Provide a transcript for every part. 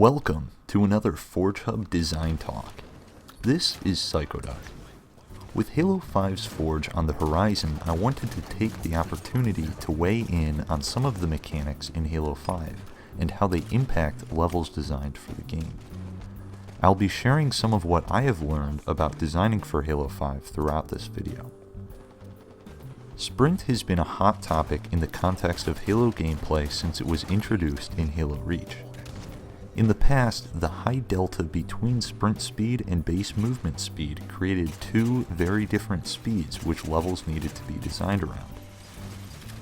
Welcome to another FORGEHUB Design Talk. This is Psychoduck. With Halo 5's Forge on the horizon, I wanted to take the opportunity to weigh in on some of the mechanics in Halo 5 and how they impact levels designed for the game. I'll be sharing some of what I have learned about designing for Halo 5 throughout this video. Sprint has been a hot topic in the context of Halo gameplay since it was introduced in Halo Reach. In the past, the high delta between sprint speed and base movement speed created two very different speeds which levels needed to be designed around.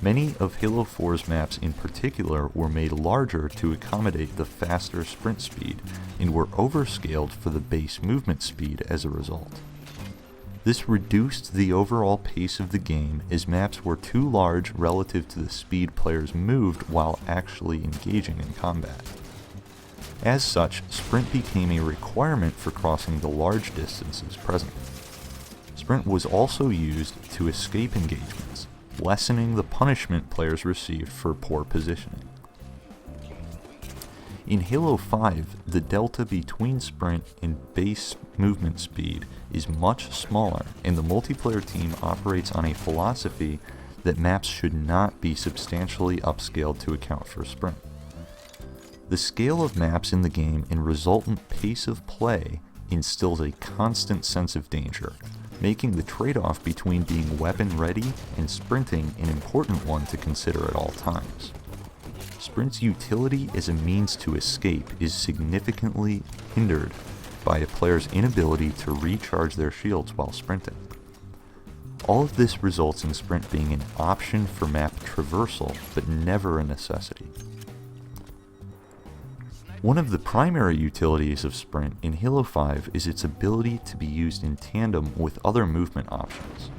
Many of Halo 4's maps in particular were made larger to accommodate the faster sprint speed and were overscaled for the base movement speed as a result. This reduced the overall pace of the game as maps were too large relative to the speed players moved while actually engaging in combat. As such, sprint became a requirement for crossing the large distances present. Sprint was also used to escape engagements, lessening the punishment players received for poor positioning. In Halo 5, the delta between sprint and base movement speed is much smaller, and the multiplayer team operates on a philosophy that maps should not be substantially upscaled to account for sprint. The scale of maps in the game and resultant pace of play instills a constant sense of danger, making the trade-off between being weapon-ready and sprinting an important one to consider at all times. Sprint's utility as a means to escape is significantly hindered by a player's inability to recharge their shields while sprinting. All of this results in sprint being an option for map traversal, but never a necessity. One of the primary utilities of sprint in Halo 5 is its ability to be used in tandem with other movement options.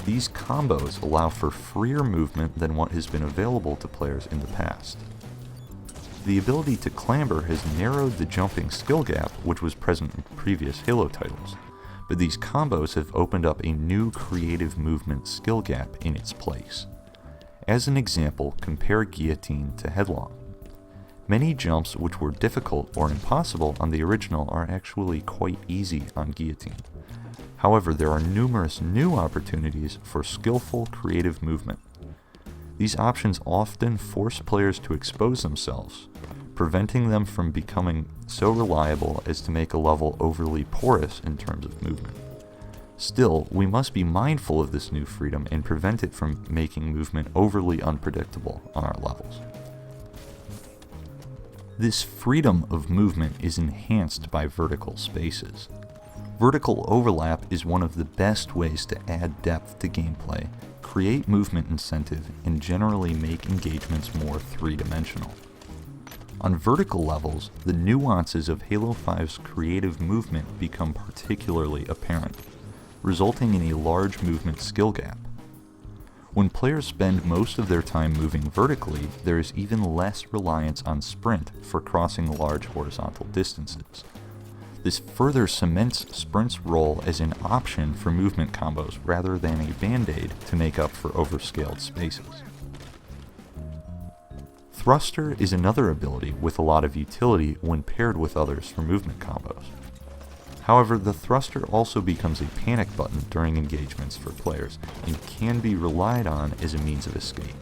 These combos allow for freer movement than what has been available to players in the past. The ability to clamber has narrowed the jumping skill gap which was present in previous Halo titles, but these combos have opened up a new creative movement skill gap in its place. As an example, compare Guillotine to Headlong. Many jumps which were difficult or impossible on the original are actually quite easy on Guillotine. However, there are numerous new opportunities for skillful, creative movement. These options often force players to expose themselves, preventing them from becoming so reliable as to make a level overly porous in terms of movement. Still, we must be mindful of this new freedom and prevent it from making movement overly unpredictable on our levels. This freedom of movement is enhanced by vertical spaces. Vertical overlap is one of the best ways to add depth to gameplay, create movement incentive, and generally make engagements more three-dimensional. On vertical levels, the nuances of Halo 5's creative movement become particularly apparent, resulting in a large movement skill gap. When players spend most of their time moving vertically, there is even less reliance on sprint for crossing large horizontal distances. This further cements sprint's role as an option for movement combos rather than a band-aid to make up for overscaled spaces. Thruster is another ability with a lot of utility when paired with others for movement combos. However, the thruster also becomes a panic button during engagements for players and can be relied on as a means of escape.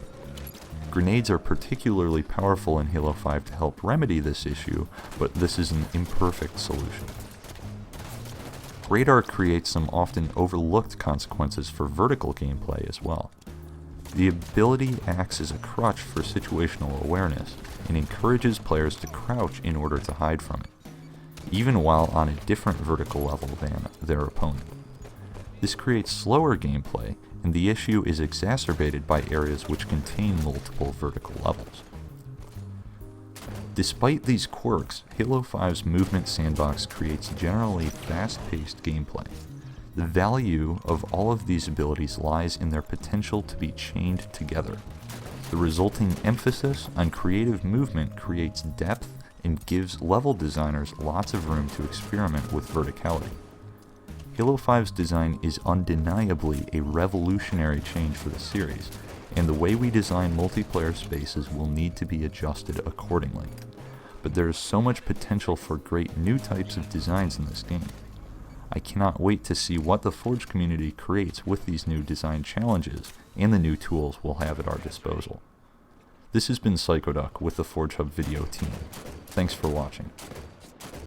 Grenades are particularly powerful in Halo 5 to help remedy this issue, but this is an imperfect solution. Radar creates some often overlooked consequences for vertical gameplay as well. The ability acts as a crutch for situational awareness and encourages players to crouch in order to hide from it, even while on a different vertical level than their opponent. This creates slower gameplay, and the issue is exacerbated by areas which contain multiple vertical levels. Despite these quirks, Halo 5's movement sandbox creates generally fast-paced gameplay. The value of all of these abilities lies in their potential to be chained together. The resulting emphasis on creative movement creates depth and gives level designers lots of room to experiment with verticality. Halo 5's design is undeniably a revolutionary change for the series, and the way we design multiplayer spaces will need to be adjusted accordingly. but there is so much potential for great new types of designs in this game. I cannot wait to see what the Forge community creates with these new design challenges and the new tools we'll have at our disposal. This has been Psychoduck with the FORGEHUB video team. Thanks for watching.